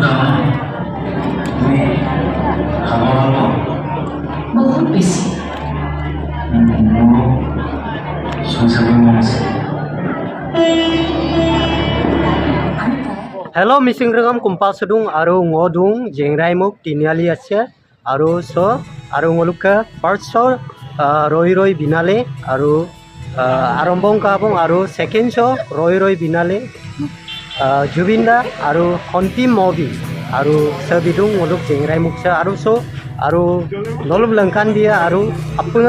দাম তুমি খাব পাব বহুত বেছি মোৰো চুই চাবলৈ মন আছে Hello missing regam kumpas dung aru ngodung jengrai muk tiniali asya aru so aru ngoluka first show roi binale aru arombong kabong aru second show roi binale Jubinda aru hontim movie aru sabidung ngoluk jengrai muk sa aru so aru nolob langkan dia aru apa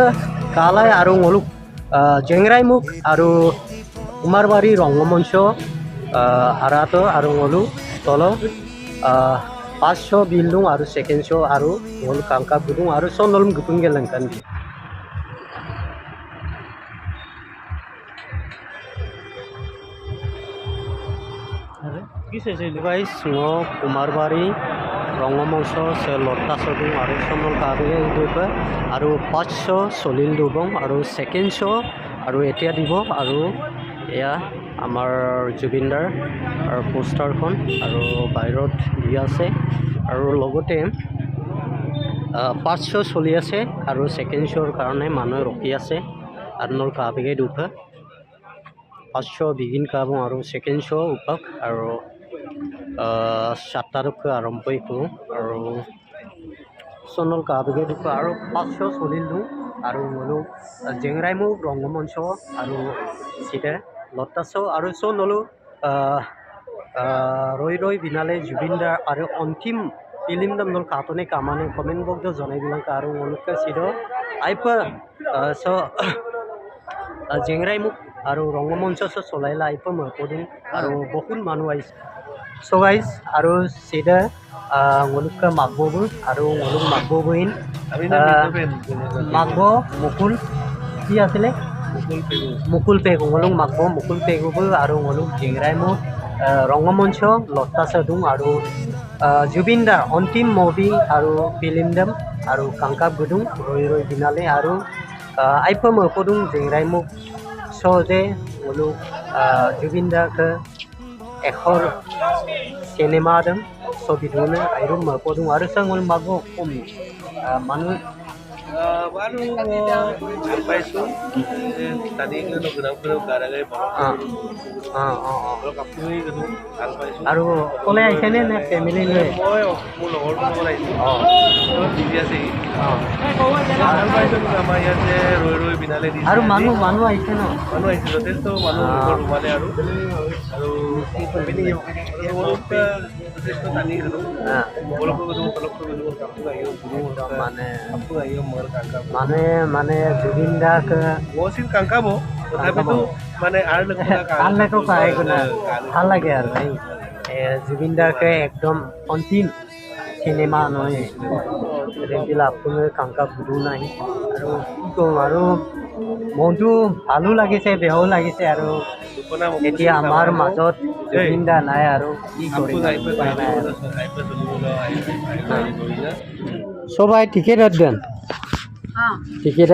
kalai aru ngoluk jengrai muk aru Umarbari Rongomonsho Arato Arungolu Tolo 500 bildung aru second show aru ngol kangka budung aru sonolum gutunggel langkan di guys ngo Umarbari Rongomonsho se lotta sodung aru sonol kabe dupa aru 500 solil dubong aru second show aru etia dibo aru ya আমাৰ জুবিনদাৰ আৰু পোষ্টাৰখন আৰু বাহিৰত দি আছে আৰু লগতে 500 চলি আছে আৰু সেকেন্ড শোৰ কাৰণে মানুহ ৰখি আছে আনল কাবিগে দুপা 500 বিগিন কাব আৰু সেকেন্ড শো উপক আৰু 7টাৰকৈ আৰম্ভ কৰো আৰু সনল কাবিগে দুপা আৰু 500 চলিলু আৰু মনো জেংৰাইমু ৰংগমঞ্চ আৰু সিটা লতাছো আৰু সো নলো ৰই বিনালে জুবিনদাৰ আৰু অন্তিম ফিল্ম দমল কাটনে কামানে কমেন্ট বক্স জনাই বিলাকা আৰু অনুকা সিদ আইপা সো জেংৰাই মুক আৰু ৰংগমঞ্চ চলাইলা আইপা মকদিন আৰু বহুত মানুহ আইছে সো গাইস আৰু সিদা অনুকা মাগবু আৰু অনুক মাগবুইন মাগব মুকুল কি আছিলে Mukul Pegu ngolong magbo mukul pegu bu aru ngolong jengrai mu রঙ্গমঞ্চ লতা সাদুং আৰু জুবিনদাৰ অন্তিম মুভি আৰু ফিল্ম দম আৰু কাংকা গুদুং ৰই বিনালে আৰু আইপা মকদুং জেংৰাই মুক সজে ngolong জুবিনদাৰ এখৰ সিনেমা দম ছবি দুনে আইৰু মকদুং আৰু সঙ্গল magbo কম মানুহ baru apa itu tadi itu gerak-gerak gara-gara kalau kamu itu apa itu আৰু কলে আইছে নে না ফ্যামিলি লৈ মই মোৰ লগৰ লগত আহিছো বিজি আছে apa itu আমাৰ ইয়াতে ৰৈ বিনালে দিছে আৰু মানুহ আহিছে ন মানুহ আহিছে যথেষ্ট মানুহ ৰুমালে আৰু ফ্যামিলি যথেষ্ট টানি গলো মানে জুবিনদাক ওসিন কাংকাবো তথাপিতো মানে আর কালেকো কাই কোনা ভাল লাগে আৰু ভাই জুবিনদাকে একদম অন্তিম সিনেমা নহয় ৰেডিলা আপুনি কাংকা বুদু নাই আৰু কি কম আৰু মনটো ভালো লাগিছে বেয়াও লাগিছে আৰু এতিয়া আমাৰ মাজত জুবিনদা নাই আৰু কি কৰিম সবাই টিকেট দেন টিকেট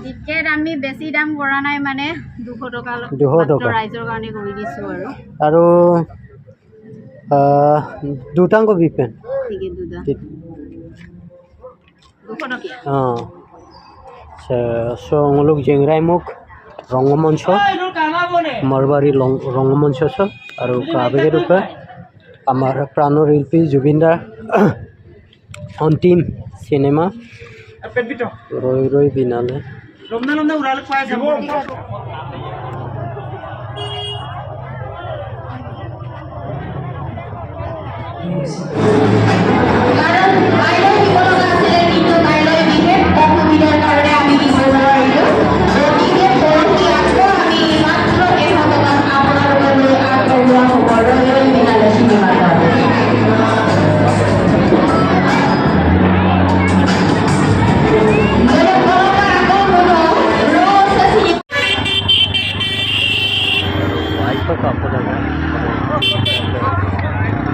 টিকেট আমি বেছি দাম কৰা নাই মানে 200 টকা 200 টকা ৰাইজৰ কাৰণে কৰি দিছো আৰু দুটাংক বিপেন টিকেট দুটা 200 টকা ngolok jengrai muk ৰঙ্গমঞ্চ মৰবাৰি ৰঙ্গমঞ্চ আৰু কাবেগে ৰূপে আমাৰ প্ৰাণৰ শিল্পী জুবিনদাৰ অন্তিম সিনেমা ৰই বিনালে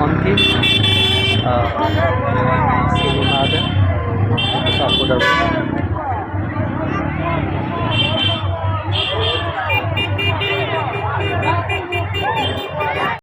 অন্তিম সিনেমা